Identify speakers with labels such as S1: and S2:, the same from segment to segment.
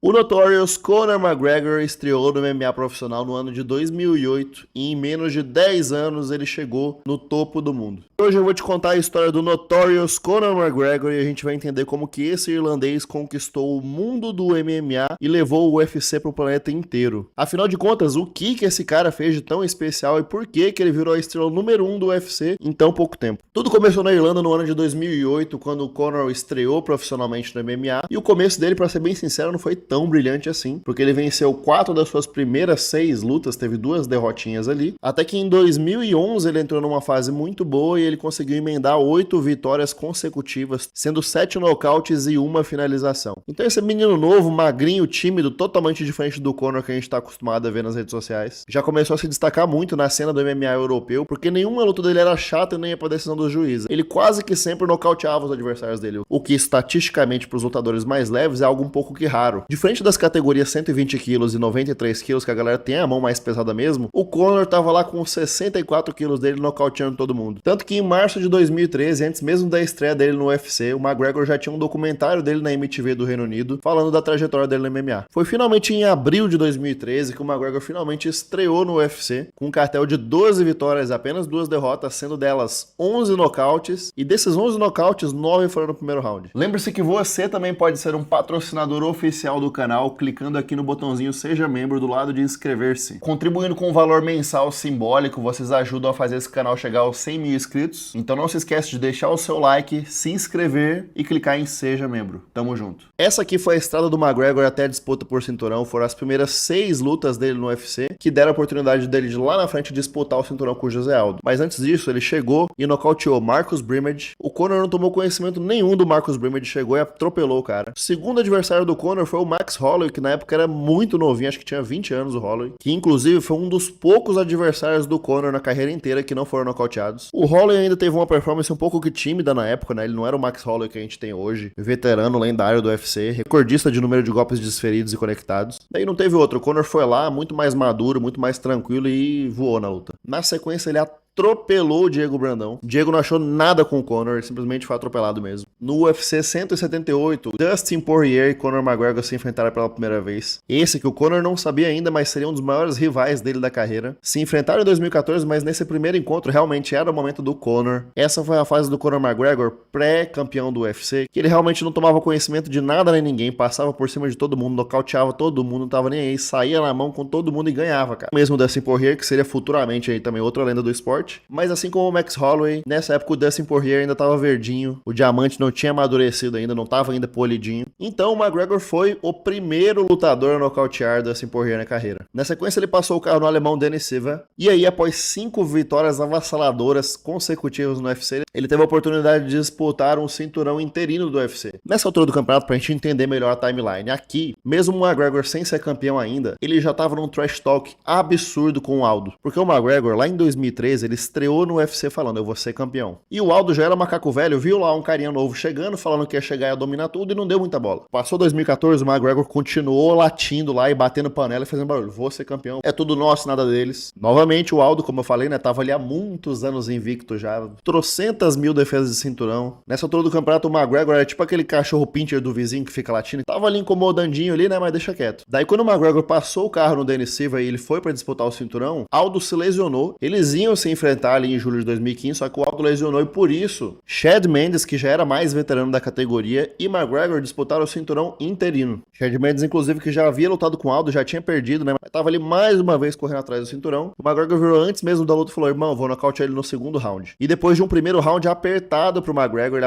S1: O Notorious Conor McGregor estreou no MMA profissional no ano de 2008 e em menos de 10 anos ele chegou no topo do mundo. Hoje eu vou te contar a história do Notorious Conor McGregor e a gente vai entender como que esse irlandês conquistou o mundo do MMA e levou o UFC para o planeta inteiro. Afinal de contas, o que esse cara fez de tão especial e por que ele virou a estrela número 1 do UFC em tão pouco tempo? Tudo começou na Irlanda no ano de 2008, quando o Conor estreou profissionalmente no MMA e o começo dele, para ser bem sincero, não foi tão brilhante assim, porque ele venceu 4 das suas primeiras 6 lutas, teve 2 derrotinhas ali, até que em 2011 ele entrou numa fase muito boa e ele conseguiu emendar 8 vitórias consecutivas, sendo 7 nocautes e 1 finalização. Então esse menino novo, magrinho, tímido, totalmente diferente do Conor que a gente tá acostumado a ver nas redes sociais, já começou a se destacar muito na cena do MMA europeu, porque nenhuma luta dele era chata e nem ia pra decisão dos juízes. Ele quase que sempre nocauteava os adversários dele, o que estatisticamente para os lutadores mais leves é algo um pouco que raro. Diferente das categorias 120 quilos e 93 quilos, que a galera tem a mão mais pesada mesmo, o Conor tava lá com 64 quilos dele nocauteando todo mundo. Tanto que em março de 2013, antes mesmo da estreia dele no UFC, o McGregor já tinha um documentário dele na MTV do Reino Unido, falando da trajetória dele no MMA. Foi finalmente em abril de 2013 que o McGregor finalmente estreou no UFC, com um cartel de 12 vitórias e apenas 2 derrotas, sendo delas 11 nocautes, e desses 11 nocautes, 9 foram no primeiro round. Lembre-se que você também pode ser um patrocinador oficial do canal, clicando aqui no botãozinho Seja Membro do lado de inscrever-se. Contribuindo com um valor mensal simbólico, vocês ajudam a fazer esse canal chegar aos 100 mil inscritos. Então não se esquece de deixar o seu like, se inscrever e clicar em Seja Membro. Tamo junto. Essa aqui foi a estrada do McGregor até a disputa por cinturão. Foram as primeiras 6 lutas dele no UFC, que deram a oportunidade dele de lá na frente disputar o cinturão com o José Aldo. Mas antes disso, ele chegou e nocauteou Marcus Brimage. O Conor não tomou conhecimento nenhum do Marcus Brimage, chegou e atropelou o cara. O segundo adversário do Conor foi o Max Holloway, que na época era muito novinho, acho que tinha 20 anos o Holloway, que inclusive foi um dos poucos adversários do Conor na carreira inteira que não foram nocauteados. O Holloway ainda teve uma performance um pouco que tímida na época, né? Ele não era o Max Holloway que a gente tem hoje, veterano, lendário do UFC, recordista de número de golpes desferidos e conectados. Daí não teve outro, o Conor foi lá, muito mais maduro, muito mais tranquilo e voou na luta. Na sequência ele atropelou o Diego Brandão. Diego não achou nada com o Conor, ele simplesmente foi atropelado mesmo. No UFC 178, Dustin Poirier e Conor McGregor se enfrentaram pela primeira vez. Esse que o Conor não sabia ainda, mas seria um dos maiores rivais dele da carreira. Se enfrentaram em 2014, mas nesse primeiro encontro realmente era o momento do Conor. Essa foi a fase do Conor McGregor, pré-campeão do UFC, que ele realmente não tomava conhecimento de nada nem ninguém, passava por cima de todo mundo, nocauteava todo mundo, não tava nem aí, saía na mão com todo mundo e ganhava, cara. Mesmo o Dustin Poirier, que seria futuramente aí também outra lenda do esporte. Mas assim como o Max Holloway, nessa época o Dustin Poirier ainda tava verdinho, o diamante não tinha amadurecido ainda, não tava ainda polidinho. Então o McGregor foi o primeiro lutador a nocautear Dustin Poirier na carreira. Na sequência ele passou o carro no alemão Denis Silva, e aí após 5 vitórias avassaladoras consecutivas no UFC, ele teve a oportunidade de disputar um cinturão interino do UFC. Nessa altura do campeonato, pra gente entender melhor a timeline, aqui, mesmo o McGregor sem ser campeão ainda, ele já tava num trash talk absurdo com o Aldo, porque o McGregor lá em 2013, ele estreou no UFC falando, eu vou ser campeão. E o Aldo já era macaco velho, viu lá um carinha novo chegando, falando que ia chegar e ia dominar tudo e não deu muita bola. Passou 2014, o McGregor continuou latindo lá e batendo panela e fazendo barulho, vou ser campeão, é tudo nosso, nada deles. Novamente o Aldo, como eu falei, né, tava ali há muitos anos invicto já, trocentas mil defesas de cinturão. Nessa altura do campeonato, o McGregor era tipo aquele cachorro pincher do vizinho que fica latindo, tava ali incomodandinho ali, né, mas deixa quieto. Daí quando o McGregor passou o carro no Denis Silva e ele foi pra disputar o cinturão, Aldo se lesionou, eles iam se enfrentar ali em julho de 2015, só que o Aldo lesionou e por isso, Chad Mendes, que já era mais veterano da categoria, e McGregor disputaram o cinturão interino. Chad Mendes, inclusive, que já havia lutado com o Aldo, já tinha perdido, né, mas tava ali mais uma vez correndo atrás do cinturão. O McGregor virou antes mesmo da luta e falou, irmão, vou nocautear ele no segundo round. E depois de um primeiro round apertado pro McGregor,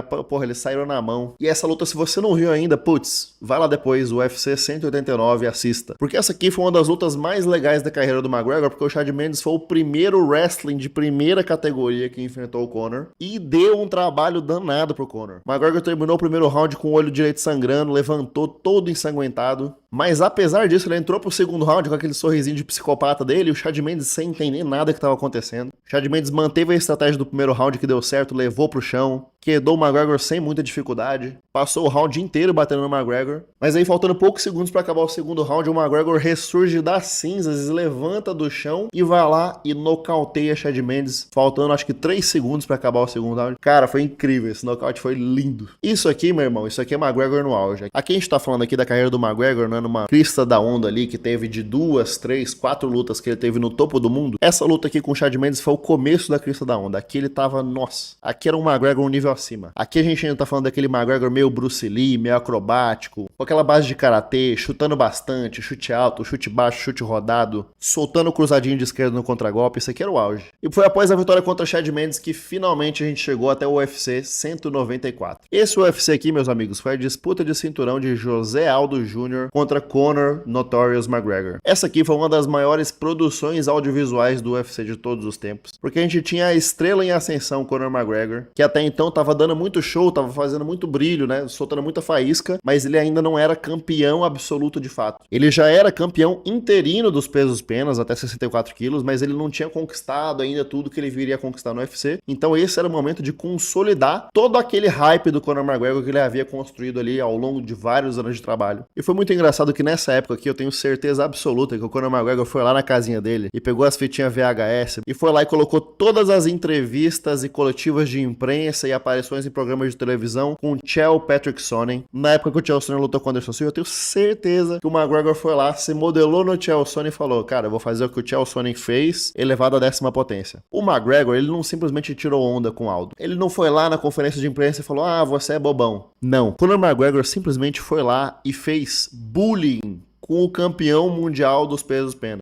S1: eles saíram na mão. E essa luta, se você não viu ainda, putz, vai lá depois, o UFC 189 e assista. Porque essa aqui foi uma das lutas mais legais da carreira do McGregor, porque o Chad Mendes foi o primeiro wrestling de primeira categoria que enfrentou o Conor e deu um trabalho danado pro Conor. McGregor terminou o primeiro round com o olho direito sangrando, levantou todo ensanguentado, mas apesar disso ele entrou pro segundo round com aquele sorrisinho de psicopata dele e o Chad Mendes sem entender nada que estava acontecendo. O Chad Mendes manteve a estratégia do primeiro round que deu certo, levou pro chão, quedou o McGregor sem muita dificuldade, passou o round inteiro batendo no McGregor, mas aí faltando poucos segundos para acabar o segundo round, o McGregor ressurge das cinzas, levanta do chão e vai lá e nocauteia Chad Mendes, faltando acho que 3 segundos para acabar o segundo round. Cara, foi incrível, esse nocaute foi lindo. Isso aqui, meu irmão, isso aqui é McGregor no auge. Aqui a gente tá falando aqui da carreira do McGregor, não é numa crista da onda ali, que teve de 2, 3, 4 lutas que ele teve no topo do mundo. Essa luta aqui com o Chad Mendes foi o começo da crista da onda. Aqui ele tava, nossa, aqui era um McGregor um nível acima. Aqui a gente ainda tá falando daquele McGregor meio Bruce Lee, meio acrobático, com aquela base de karatê, chutando bastante, chute alto, chute baixo, chute rodado, soltando o cruzadinho de esquerda no contragolpe. Isso aqui era o auge. E foi após a vitória contra o Chad Mendes que finalmente a gente chegou até o UFC 194. Esse UFC aqui, meus amigos, foi a disputa de cinturão de José Aldo Jr. contra Conor Notorious McGregor. Essa aqui foi uma das maiores produções audiovisuais do UFC de todos os tempos, porque a gente tinha a estrela em ascensão, Conor McGregor, que até então tava dando muito show, tava fazendo muito brilho, né, soltando muita faísca, mas ele ainda não era campeão absoluto de fato. Ele já era campeão interino dos pesos penas, até 64 quilos, mas ele não tinha conquistado ainda tudo que ele viria a conquistar no UFC, então esse era o momento de consolidar todo aquele hype do Conor McGregor que ele havia construído ali ao longo de vários anos de trabalho. E foi muito engraçado que nessa época aqui eu tenho certeza absoluta que o Conor McGregor foi lá na casinha dele e pegou as fitinhas VHS e foi lá e colocou todas as entrevistas e coletivas de imprensa e aparições em programas de televisão com Chael Patrick Sonnen. Na época que o Chael Sonnen lutou com o Anderson Silva, eu tenho certeza que o McGregor foi lá, se modelou no Chael Sonnen e falou: cara, eu vou fazer o que o Chael Sonnen fez, elevado à 10ª potência. O McGregor, ele não simplesmente tirou onda com o Aldo. Ele não foi lá na conferência de imprensa e falou: ah, você é bobão. Não. Conor McGregor simplesmente foi lá e fez bullying com o campeão mundial dos pesos pena.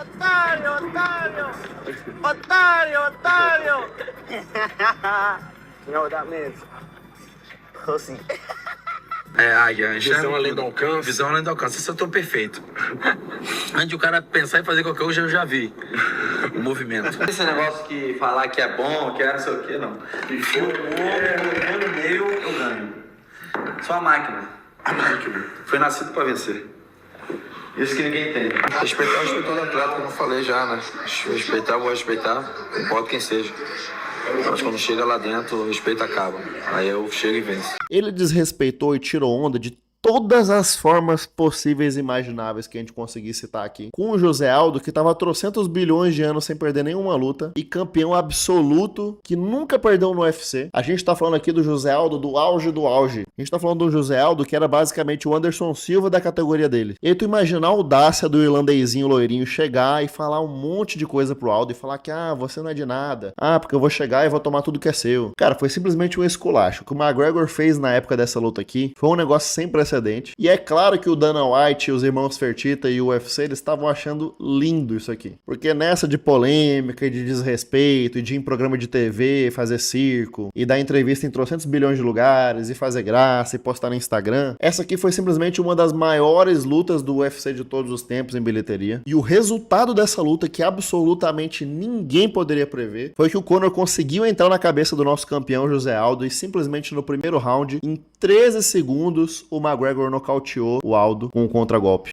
S2: Otário, otário! Otário, otário! You know what that means? Pussy.
S3: Águia,
S4: Visão além do alcance.
S3: Visão além do alcance. Isso eu tô perfeito. Antes de o cara pensar em fazer qualquer coisa, eu já vi o movimento. Esse negócio que falar que é bom, que é não sei o que, não. Se eu vou no meio, eu ganho. Sou a máquina. Foi nascido pra vencer. Isso que ninguém tem.
S4: Respeitar o atleta, como eu falei já, né? Respeitar, vou respeitar, não importa quem seja. Mas quando chega lá dentro, o respeito acaba. Aí eu chego e venço.
S1: Ele desrespeitou e tirou onda de todas as formas possíveis e imagináveis que a gente conseguir citar aqui. Com o José Aldo, que tava há trocentos bilhões de anos sem perder nenhuma luta, e campeão absoluto, que nunca perdeu no UFC. A gente tá falando aqui do José Aldo, do auge do auge. A gente tá falando do José Aldo, que era basicamente o Anderson Silva da categoria dele. E aí tu imagina a audácia do irlandezinho loirinho chegar e falar um monte de coisa pro Aldo, e falar que, ah, você não é de nada. Ah, porque eu vou chegar e vou tomar tudo que é seu. Cara, foi simplesmente um esculacho. O que o McGregor fez na época dessa luta aqui foi um negócio sem precedentes. E é claro que o Dana White, os irmãos Fertitta e o UFC, eles estavam achando lindo isso aqui. Porque nessa de polêmica e de desrespeito e de ir em programa de TV, fazer circo e dar entrevista em trocentos bilhões de lugares e fazer graça e postar no Instagram, essa aqui foi simplesmente uma das maiores lutas do UFC de todos os tempos em bilheteria. E o resultado dessa luta, que absolutamente ninguém poderia prever, foi que o Conor conseguiu entrar na cabeça do nosso campeão José Aldo e simplesmente no primeiro round, em 13 segundos, o McGregor nocauteou o Aldo com um contragolpe.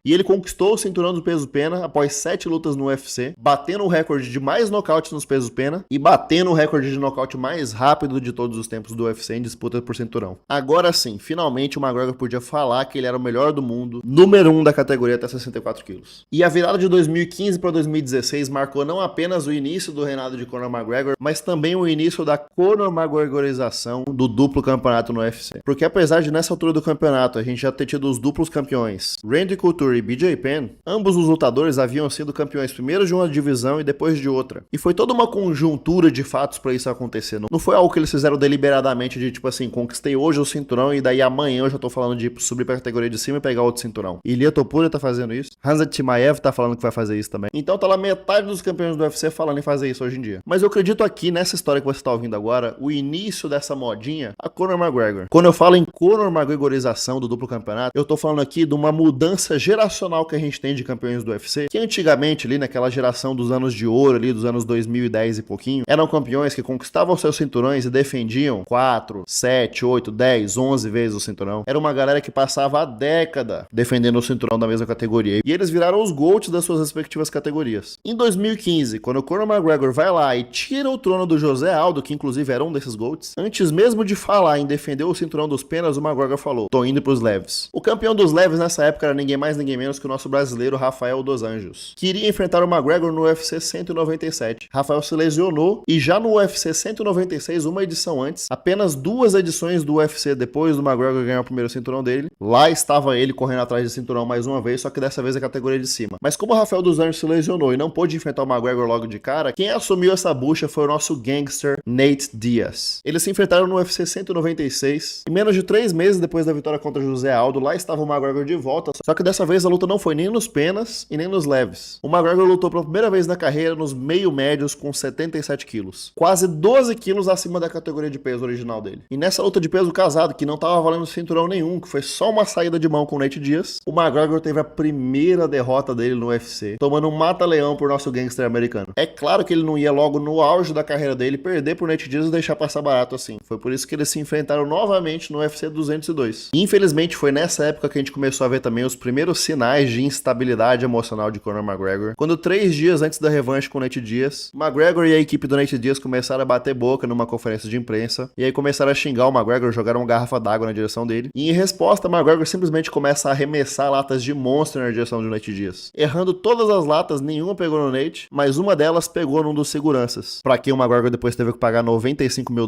S1: E ele conquistou o cinturão do peso pena após 7 lutas no UFC, batendo o recorde de mais nocaute nos pesos pena e batendo o recorde de nocaute mais rápido de todos os tempos do UFC em disputa por cinturão. Agora sim, finalmente o McGregor podia falar que ele era o melhor do mundo, número 1 da categoria até 64 quilos. E a virada de 2015 para 2016 marcou não apenas o início do reinado de Conor McGregor, mas também o início da Conor McGregorização do duplo campeonato no UFC. Porque apesar de nessa altura do campeonato a gente já ter tido os duplos campeões, Randy Couture e BJ Penn, ambos os lutadores haviam sido campeões primeiro de uma divisão e depois de outra. E foi toda uma conjuntura de fatos pra isso acontecer. Não foi algo que eles fizeram deliberadamente de tipo assim, conquistei hoje o cinturão e daí amanhã eu já tô falando de subir pra categoria de cima e pegar outro cinturão. Ilia Topuria tá fazendo isso. Hansa Chimaev tá falando que vai fazer isso também. Então tá lá metade dos campeões do UFC falando em fazer isso hoje em dia. Mas eu acredito aqui nessa história que você tá ouvindo agora, o início dessa modinha, a Conor McGregor. Quando eu falo em Conor McGregorização do duplo campeonato, eu tô falando aqui de uma mudança geracional que a gente tem de campeões do UFC, que antigamente ali naquela geração dos anos de ouro ali, dos anos 2010 e pouquinho, eram campeões que conquistavam seus cinturões e defendiam 4, 7, 8, 10, 11 vezes o cinturão. Era uma galera que passava a década defendendo o cinturão da mesma categoria. E eles viraram os GOATs das suas respectivas categorias. Em 2015, quando o Conor McGregor vai lá e tira o trono do José Aldo, que inclusive era um desses GOATs, antes mesmo de falar em defender o cinturão dos penas, o McGregor falou: tô indo pros leves. O campeão dos leves nessa época era ninguém mais, ninguém ninguém menos que o nosso brasileiro Rafael dos Anjos, que iria enfrentar o McGregor no UFC 197. Rafael se lesionou e já no UFC 196, uma edição antes, apenas 2 edições do UFC depois do McGregor ganhar o primeiro cinturão dele, lá estava ele correndo atrás de cinturão mais uma vez, só que dessa vez a categoria de cima. Mas como o Rafael dos Anjos se lesionou e não pôde enfrentar o McGregor logo de cara, quem assumiu essa bucha foi o nosso gangster Nate Diaz. Eles se enfrentaram no UFC 196 e menos de 3 meses depois da vitória contra José Aldo, lá estava o McGregor de volta, só que dessa vez a luta não foi nem nos penas e nem nos leves. O McGregor lutou pela primeira vez na carreira nos meio-médios com 77 quilos, quase 12 quilos acima da categoria de peso original dele. E nessa luta de peso casado, que não estava valendo cinturão nenhum, que foi só uma saída de mão com o Nate Diaz, o McGregor teve a primeira derrota dele no UFC, tomando um mata-leão por nosso gangster americano. É claro que ele não ia logo no auge da carreira dele perder pro Nate Diaz e deixar passar barato assim. Foi por isso que eles se enfrentaram novamente no UFC 202. E, infelizmente foi nessa época que a gente começou a ver também os primeiros sinais de instabilidade emocional de Conor McGregor, quando 3 dias antes da revanche com o Nate Diaz, McGregor e a equipe do Nate Diaz começaram a bater boca numa conferência de imprensa, e aí começaram a xingar o McGregor, jogaram uma garrafa d'água na direção dele, e em resposta, McGregor simplesmente começa a arremessar latas de Monster na direção do Nate Diaz. Errando todas as latas, nenhuma pegou no Nate, mas uma delas pegou num dos seguranças, pra quem o McGregor depois teve que pagar $95 mil.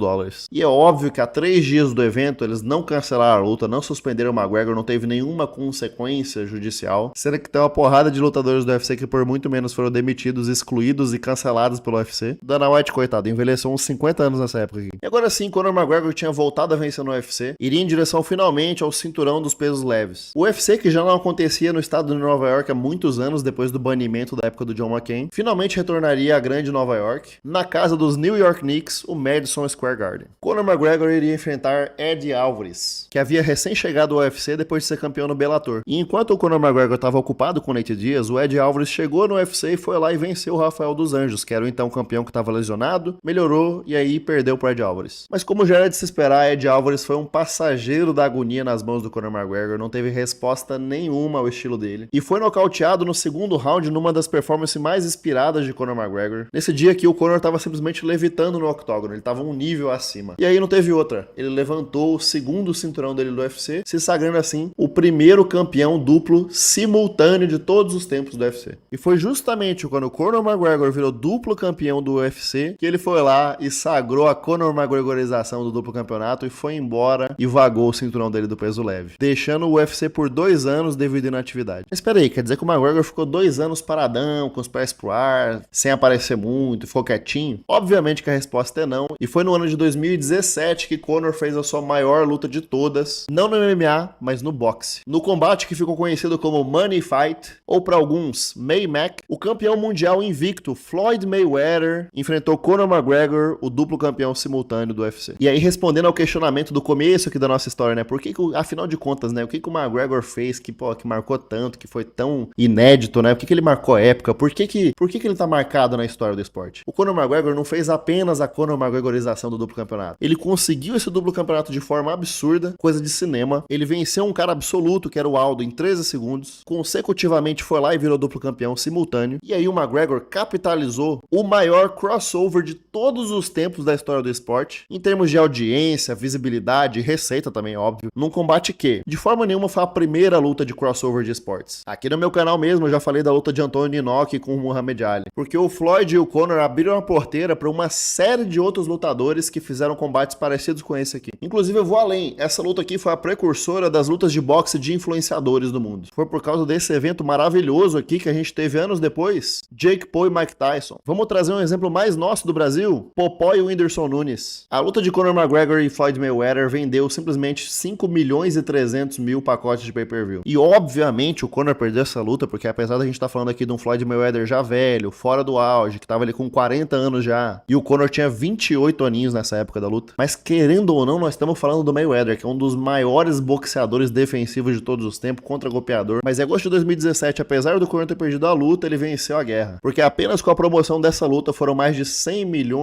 S1: E é óbvio que há 3 dias do evento, eles não cancelaram a luta, não suspenderam o McGregor, não teve nenhuma consequência judicial, sendo que tem uma porrada de lutadores do UFC que por muito menos foram demitidos, excluídos e cancelados pelo UFC. Dana White, coitado, envelheceu uns 50 anos nessa época aqui. E agora sim, Conor McGregor tinha voltado a vencer no UFC, iria em direção finalmente ao cinturão dos pesos leves. O UFC, que já não acontecia no estado de Nova York há muitos anos depois do banimento da época do John McCain, finalmente retornaria à grande Nova York, na casa dos New York Knicks, o Madison Square Garden. Conor McGregor iria enfrentar Eddie Alvarez, que havia recém-chegado ao UFC depois de ser campeão no Bellator. E enquanto o Conor McGregor estava ocupado com o Nate Diaz, o Eddie Alvarez chegou no UFC e foi lá e venceu o Rafael dos Anjos, que era o então campeão que estava lesionado, melhorou e aí perdeu pro Eddie Alvarez. Mas como já era de se esperar, Eddie Alvarez foi um passageiro da agonia nas mãos do Conor McGregor, não teve resposta nenhuma ao estilo dele, e foi nocauteado no segundo round numa das performances mais inspiradas de Conor McGregor. Nesse dia aqui, o Conor estava simplesmente levitando no octógono, ele estava um nível acima. E aí não teve outra, ele levantou o segundo cinturão dele do UFC, se sagrando assim o primeiro campeão duplo simultâneo de todos os tempos do UFC. E foi justamente quando o Conor McGregor virou duplo campeão do UFC que ele foi lá e sagrou a Conor McGregorização do duplo campeonato e foi embora e vagou o cinturão dele do peso leve, deixando o UFC por 2 anos devido à inatividade. Mas espera aí, quer dizer que o McGregor ficou 2 anos paradão, com os pés pro ar, sem aparecer muito, ficou quietinho? Obviamente que a resposta é não, e foi no ano de 2017 que Conor fez a sua maior luta de todas, não no MMA, mas no boxe. No combate que ficou conhecido como Money Fight, ou para alguns, Maymac, o campeão mundial invicto Floyd Mayweather enfrentou Conor McGregor, o duplo campeão simultâneo do UFC. E aí, respondendo ao questionamento do começo aqui da nossa história, né, por que afinal de contas, né, o que o McGregor fez que marcou tanto, que foi tão inédito, né, o que ele marcou a época, por que ele tá marcado na história do esporte? O Conor McGregor não fez apenas a Conor McGregorização do duplo campeonato, ele conseguiu esse duplo campeonato de forma absurda, coisa de cinema, ele venceu um cara absoluto, que era o Aldo, em 13 segundos, consecutivamente foi lá e virou duplo campeão simultâneo, e aí o McGregor capitalizou o maior crossover de todos os tempos da história do esporte, em termos de audiência, visibilidade e receita também, óbvio, num combate que, de forma nenhuma, foi a primeira luta de crossover de esportes. Aqui no meu canal mesmo, eu já falei da luta de Anthony Inoki com o Muhammad Ali, porque o Floyd e o Conor abriram a porteira para uma série de outros lutadores que fizeram combates parecidos com esse aqui. Inclusive, eu vou além, essa luta aqui foi a precursora das lutas de boxe de influenciadores do mundo. Foi por causa desse evento maravilhoso aqui que a gente teve anos depois, Jake Paul e Mike Tyson. Vamos trazer um exemplo mais nosso do Brasil, Popó e o Whindersson Nunes. A luta de Conor McGregor e Floyd Mayweather vendeu simplesmente 5.300.000 pacotes de pay-per-view. E obviamente o Conor perdeu essa luta, porque apesar da gente estar falando aqui de um Floyd Mayweather já velho, fora do auge, que tava ali com 40 anos já, e o Conor tinha 28 aninhos nessa época da luta. Mas querendo ou não, nós estamos falando do Mayweather, que é um dos maiores boxeadores defensivos de todos os tempos, contra golpeador. Mas em agosto de 2017, apesar do Conor ter perdido a luta, ele venceu a guerra. Porque apenas com a promoção dessa luta foram mais de $100 milhões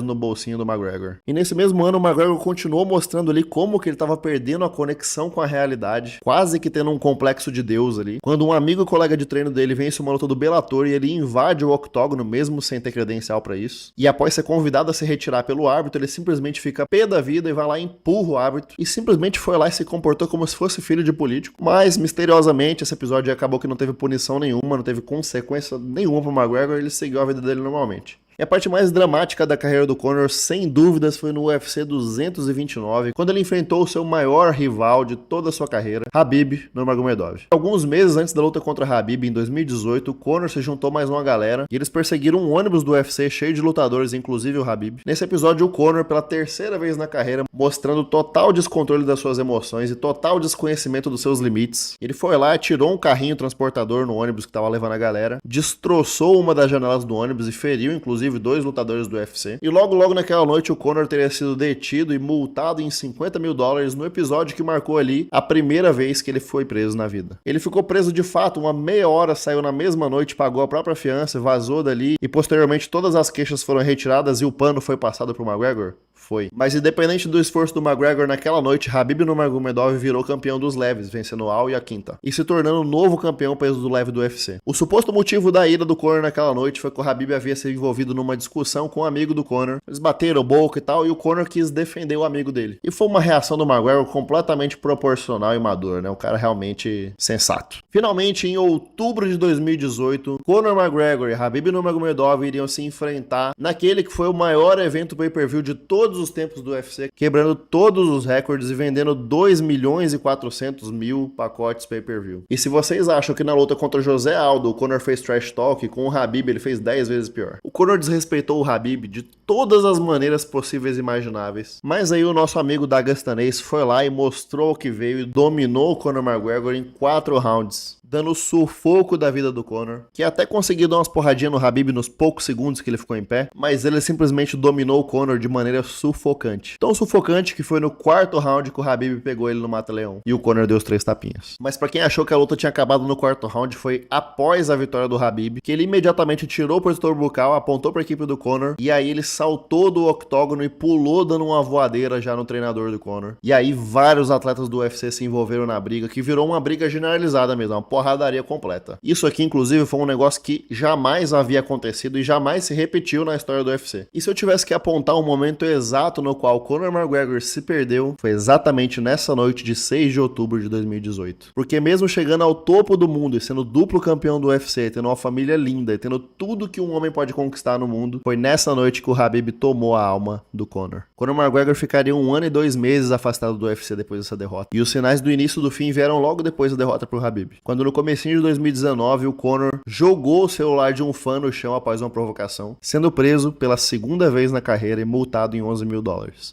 S1: no bolsinho do McGregor. E nesse mesmo ano, o McGregor continuou mostrando ali como que ele estava perdendo a conexão com a realidade, quase que tendo um complexo de Deus ali, quando um amigo e colega de treino dele vence uma luta do Bellator e ele invade o octógono mesmo sem ter credencial pra isso. E após ser convidado a se retirar pelo árbitro, ele simplesmente fica pé da vida e vai lá e empurra o árbitro e simplesmente foi lá e se comportou como se fosse filho de político. Mas misteriosamente Misteriosamente, esse episódio acabou que não teve punição nenhuma, não teve consequência nenhuma pro McGregor, ele seguiu a vida dele normalmente. E a parte mais dramática da carreira do Conor, sem dúvidas, foi no UFC 229, quando ele enfrentou o seu maior rival de toda a sua carreira, Khabib Nurmagomedov. Alguns meses antes da luta contra Khabib, em 2018, o Conor se juntou mais uma galera e eles perseguiram um ônibus do UFC cheio de lutadores, inclusive o Khabib. Nesse episódio, o Conor, pela terceira vez na carreira, mostrando total descontrole das suas emoções e total desconhecimento dos seus limites. Ele foi lá, tirou um carrinho transportador no ônibus que estava levando a galera, destroçou uma das janelas do ônibus e feriu, inclusive, dois lutadores do UFC. E logo naquela noite o Conor teria sido detido e multado em $50 mil no episódio que marcou ali a primeira vez que ele foi preso na vida. Ele ficou preso de fato uma meia hora, saiu na mesma noite, pagou a própria fiança, vazou dali e posteriormente todas as queixas foram retiradas e o pano foi passado pro McGregor? Foi. Mas independente do esforço do McGregor naquela noite, Khabib Nurmagomedov virou campeão dos leves, vencendo o Al e a quinta, e se tornando o novo campeão peso do leve do UFC. O suposto motivo da ira do Conor naquela noite foi que o Khabib havia se envolvido numa discussão com um amigo do Conor. Eles bateram boca e tal, e o Conor quis defender o amigo dele. E foi uma reação do McGregor completamente proporcional e madura, né? O cara realmente sensato. Finalmente, em outubro de 2018, Conor McGregor e Khabib Nurmagomedov iriam se enfrentar naquele que foi o maior evento pay-per-view de todos os tempos do UFC, quebrando todos os recordes e vendendo 2.400.000 pacotes pay-per-view. E se vocês acham que na luta contra José Aldo o Conor fez trash talk, com o Khabib ele fez 10 vezes pior. O Conor desrespeitou o Khabib de todas as maneiras possíveis e imagináveis. Mas aí o nosso amigo daguestanês foi lá e mostrou o que veio e dominou o Conor McGregor em 4 rounds. Dando o sufoco da vida do Conor, que até conseguiu dar umas porradinhas no Khabib nos poucos segundos que ele ficou em pé, mas ele simplesmente dominou o Conor de maneira sufocante. Tão sufocante que foi no 4º round que o Khabib pegou ele no mata-leão e o Conor deu os 3 tapinhas. Mas pra quem achou que a luta tinha acabado no 4º round, foi após a vitória do Khabib, que ele imediatamente tirou o protetor bucal, apontou pra equipe do Conor, e aí ele saltou do octógono e pulou dando uma voadeira já no treinador do Conor. E aí vários atletas do UFC se envolveram na briga, que virou uma briga generalizada mesmo, uma porradaria completa. Isso aqui, inclusive, foi um negócio que jamais havia acontecido e jamais se repetiu na história do UFC. E se eu tivesse que apontar um momento exato no qual Conor McGregor se perdeu, foi exatamente nessa noite de 6 de outubro de 2018. Porque mesmo chegando ao topo do mundo e sendo duplo campeão do UFC, tendo uma família linda e tendo tudo que um homem pode conquistar no mundo, foi nessa noite que o Khabib tomou a alma do Conor. Conor McGregor ficaria 1 ano e 2 meses afastado do UFC depois dessa derrota. E os sinais do início do fim vieram logo depois da derrota pro Khabib. Quando no comecinho de 2019, o Conor jogou o celular de um fã no chão após uma provocação, sendo preso pela 2ª vez na carreira e multado em $11 mil.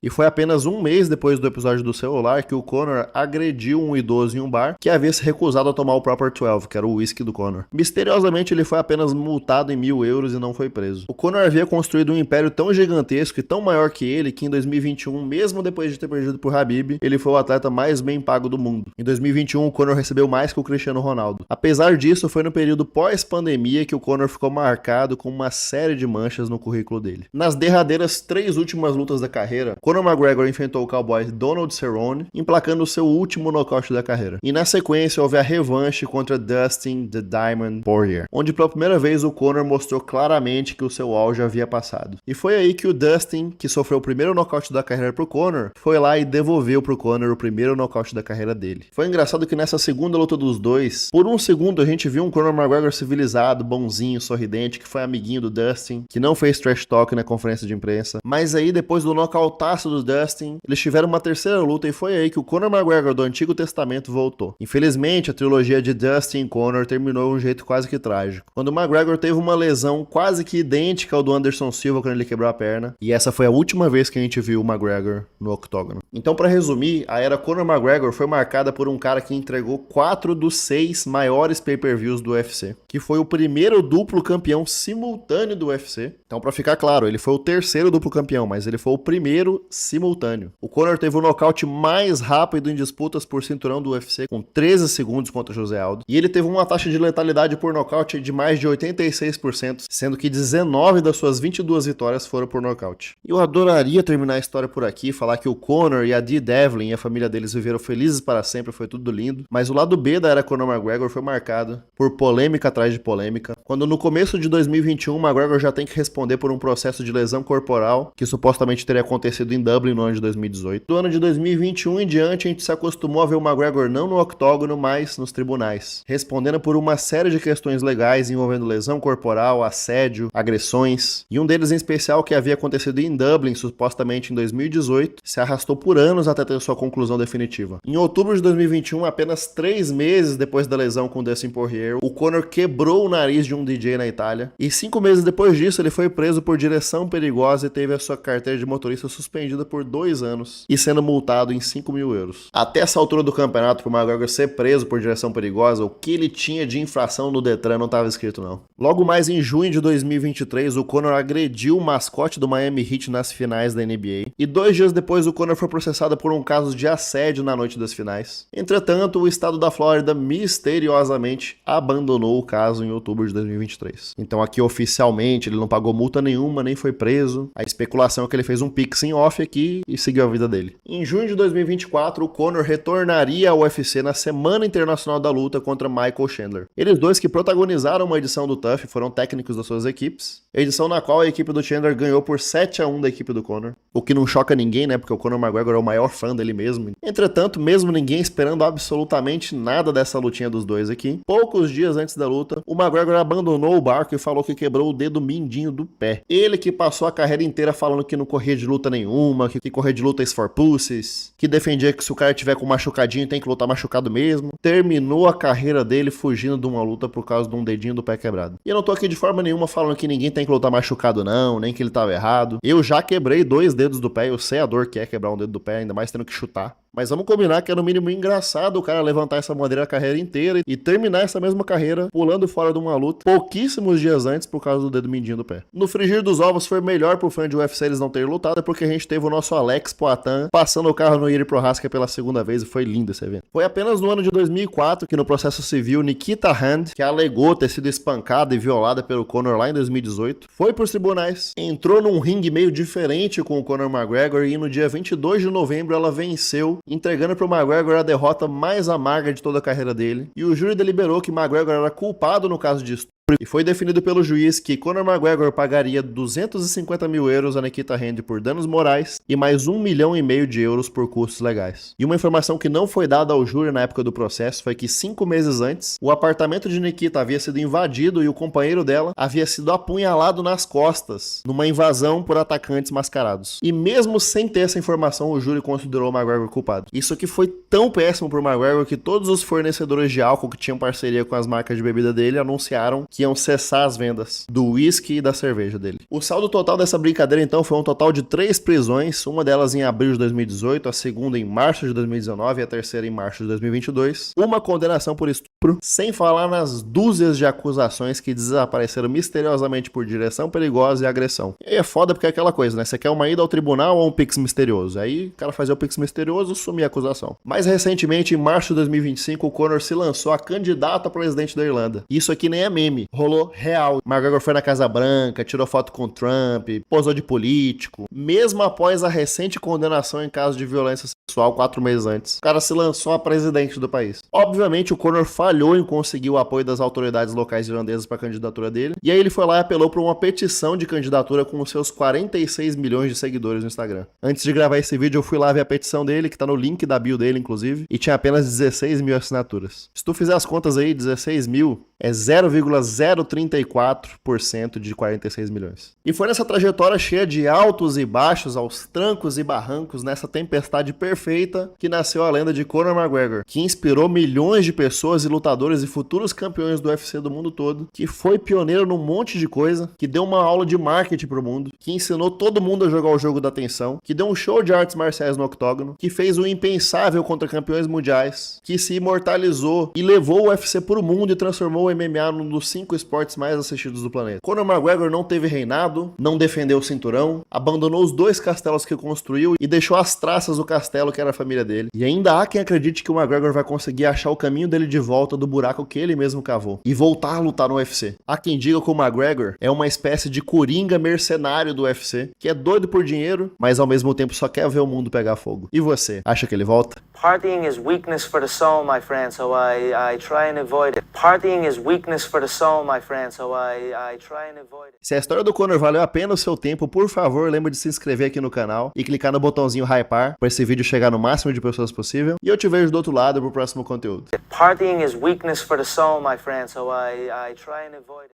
S1: E foi apenas 1 mês depois do episódio do celular que o Conor agrediu um idoso em um bar que havia se recusado a tomar o Proper 12, que era o whisky do Conor. Misteriosamente, ele foi apenas multado em €1.000 e não foi preso. O Conor havia construído um império tão gigantesco e tão maior que ele que em 2021, mesmo depois de ter perdido por Khabib, ele foi o atleta mais bem pago do mundo. Em 2021, o Conor recebeu mais que o Cristiano Ronaldo. Apesar disso, foi no período pós-pandemia que o Conor ficou marcado com uma série de manchas no currículo dele. Nas derradeiras 3 últimas lutas da carreira, Conor McGregor enfrentou o cowboy Donald Cerrone, emplacando o seu último nocaute da carreira. E na sequência, houve a revanche contra Dustin The Diamond Poirier, onde pela primeira vez o Conor mostrou claramente que o seu auge havia passado. E foi aí que o Dustin, que sofreu o primeiro nocaute da carreira pro Conor, foi lá e devolveu pro Conor o primeiro nocaute da carreira dele. Foi engraçado que nessa segunda luta dos dois, por um segundo a gente viu um Conor McGregor civilizado, bonzinho, sorridente, que foi amiguinho do Dustin, que não fez trash talk na conferência de imprensa. Mas aí, depois do nocautaço do Dustin, eles tiveram uma terceira luta e foi aí que o Conor McGregor do Antigo Testamento voltou. Infelizmente, a trilogia de Dustin e Conor terminou de um jeito quase que trágico, quando o McGregor teve uma lesão quase que idêntica ao do Anderson Silva quando ele quebrou a perna, e essa foi a última vez que a gente viu o McGregor no octógono. Então, para resumir, a era Conor McGregor foi marcada por um cara que entregou 4 dos 6 maiores pay-per-views do UFC, que foi o primeiro duplo campeão simultâneo do UFC. Então, para ficar claro, ele foi o terceiro duplo campeão, mas ele foi o primeiro simultâneo. O Conor teve o nocaute mais rápido em disputas por cinturão do UFC, com 13 segundos contra José Aldo, e ele teve uma taxa de letalidade por nocaute de mais de 86%, sendo que 19 das suas 22 vitórias foram por nocaute. Eu adoraria terminar a história por aqui, falar que o Conor e a Dee Devlin e a família deles viveram felizes para sempre, foi tudo lindo, mas o lado B da era Conor McGregor McGregor foi marcado por polêmica atrás de polêmica, quando no começo de 2021 o McGregor já tem que responder por um processo de lesão corporal que supostamente teria acontecido em Dublin no ano de 2018. Do ano de 2021 em diante, a gente se acostumou a ver o McGregor não no octógono, mas nos tribunais, respondendo por uma série de questões legais envolvendo lesão corporal, assédio, agressões, e um deles em especial que havia acontecido em Dublin, supostamente em 2018, se arrastou por anos até ter sua conclusão definitiva. Em outubro de 2021, apenas 3 meses depois da lesão com Dustin Poirier, o Conor quebrou o nariz de um DJ na Itália, e 5 meses depois disso ele foi preso por direção perigosa e teve a sua carteira de motorista suspendida por 2 anos e sendo multado em 5 mil euros. Até essa altura do campeonato, para o McGregor ser preso por direção perigosa, o que ele tinha de infração no Detran não estava escrito não. Logo mais em junho de 2023, o Conor agrediu o mascote do Miami Heat nas finais da NBA, e 2 dias depois o Conor foi processado por um caso de assédio na noite das finais. Entretanto, o estado da Flórida misteriosamente abandonou o caso em outubro de 2023. Então aqui oficialmente ele não pagou multa nenhuma, nem foi preso. A especulação é que ele fez um pix em off aqui e seguiu a vida dele. Em junho de 2024, o Conor retornaria ao UFC na Semana Internacional da Luta contra Michael Chandler. Eles dois que protagonizaram uma edição do TUF foram técnicos das suas equipes, edição na qual a equipe do Chandler ganhou por 7-1 da equipe do Conor, o que não choca ninguém, né, porque o Conor McGregor é o maior fã dele mesmo. Entretanto, mesmo ninguém esperando absolutamente nada dessa lutinha dos dois aqui, poucos dias antes da luta, o McGregor abandonou o barco e falou que quebrou o dedo mindinho do pé. Ele que passou a carreira inteira falando que não corria de luta nenhuma, que correr de luta is for pussies, que defendia que se o cara tiver com machucadinho tem que lutar machucado mesmo, terminou a carreira dele fugindo de uma luta por causa de um dedinho do pé quebrado. E eu não tô aqui de forma nenhuma falando que ninguém tem que lutar machucado não, nem que ele tava errado. Eu já quebrei 2 dedos do pé, eu sei a dor que é quebrar um dedo do pé, ainda mais tendo que chutar. Mas vamos combinar que é no mínimo engraçado o cara levantar essa bandeira a carreira inteira e terminar essa mesma carreira pulando fora de uma luta pouquíssimos dias antes por causa do dedo mindinho do pé. No frigir dos ovos foi melhor pro fã de UFC eles não terem lutado, porque a gente teve o nosso Alex Poatan passando o carro no Jiri Prochazka pela segunda vez e foi lindo esse evento. Foi apenas no ano de 2004 que no processo civil Nikita Hand, que alegou ter sido espancada e violada pelo Conor lá em 2018, foi pros tribunais, entrou num ringue meio diferente com o Conor McGregor e no dia 22 de novembro ela venceu, entregando para o McGregor a derrota mais amarga de toda a carreira dele, e o júri deliberou que McGregor era culpado no caso de estupro, e foi definido pelo juiz que Conor McGregor pagaria 250 mil euros a Nikita Hand por danos morais e mais 1,5 milhão de euros por custos legais. E uma informação que não foi dada ao júri na época do processo foi que 5 meses antes, o apartamento de Nikita havia sido invadido e o companheiro dela havia sido apunhalado nas costas numa invasão por atacantes mascarados. E mesmo sem ter essa informação, o júri considerou o McGregor culpado. Isso aqui foi tão péssimo pro McGregor que todos os fornecedores de álcool que tinham parceria com as marcas de bebida dele anunciaram que iam cessar as vendas do whisky e da cerveja dele. O saldo total dessa brincadeira então foi um total de 3 prisões, uma delas em abril de 2018, a segunda em março de 2019 e a terceira em março de 2022, uma condenação por estupro, sem falar nas dúzias de acusações que desapareceram misteriosamente por direção perigosa e agressão. E aí é foda porque é aquela coisa, né? Você quer uma ida ao tribunal ou um pix misterioso? Aí o cara fazia o pix misterioso, sumia a acusação. Mais recentemente, em março de 2025, o Conor se lançou a candidato a presidente da Irlanda. Isso aqui nem é meme, rolou real. McGregor foi na Casa Branca, tirou foto com Trump, posou de político. Mesmo após a recente condenação em caso de violência sexual 4 meses antes, o cara se lançou a presidente do país. Obviamente, o Conor falhou em conseguir o apoio das autoridades locais irlandesas para a candidatura dele, e aí ele foi lá e apelou para uma petição de candidatura com os seus 46 milhões de seguidores no Instagram. Antes de gravar esse vídeo, eu fui lá ver a petição dele, que tá no link da bio dele, inclusive, e tinha apenas 16 mil assinaturas. Se tu fizer as contas aí, 16 mil é 0,034% de 46 milhões. E foi nessa trajetória cheia de altos e baixos, aos trancos e barrancos, nessa tempestade perfeita, que nasceu a lenda de Conor McGregor, que inspirou milhões de pessoas e lutadores e futuros campeões do UFC do mundo todo, que foi pioneiro num monte de coisa, que deu uma aula de marketing pro mundo, que ensinou todo mundo a jogar o jogo da atenção, que deu um show de artes marciais no octógono, que fez o impensável contra campeões mundiais, que se imortalizou e levou o UFC pro mundo e transformou MMA num dos 5 esportes mais assistidos do planeta. Conor McGregor não teve reinado, não defendeu o cinturão, abandonou os 2 castelos que construiu e deixou as traças do castelo que era a família dele. E ainda há quem acredite que o McGregor vai conseguir achar o caminho dele de volta do buraco que ele mesmo cavou e voltar a lutar no UFC. Há quem diga que o McGregor é uma espécie de coringa mercenário do UFC, que é doido por dinheiro, mas ao mesmo tempo só quer ver o mundo pegar fogo. E você, acha que ele volta?
S2: Partying is weakness for the soul, my friend, so I try and avoid it. Partying is weakness for the soul, my friend, so I try and avoid it.
S1: Se a história do Conor valeu a pena o seu tempo, por favor, lembre de se inscrever aqui no canal e clicar no botãozinho hypar para esse vídeo chegar no máximo de pessoas possível. E eu te vejo do outro lado pro próximo conteúdo.
S2: Partying is weakness for the soul, my friend, so I try and avoid it.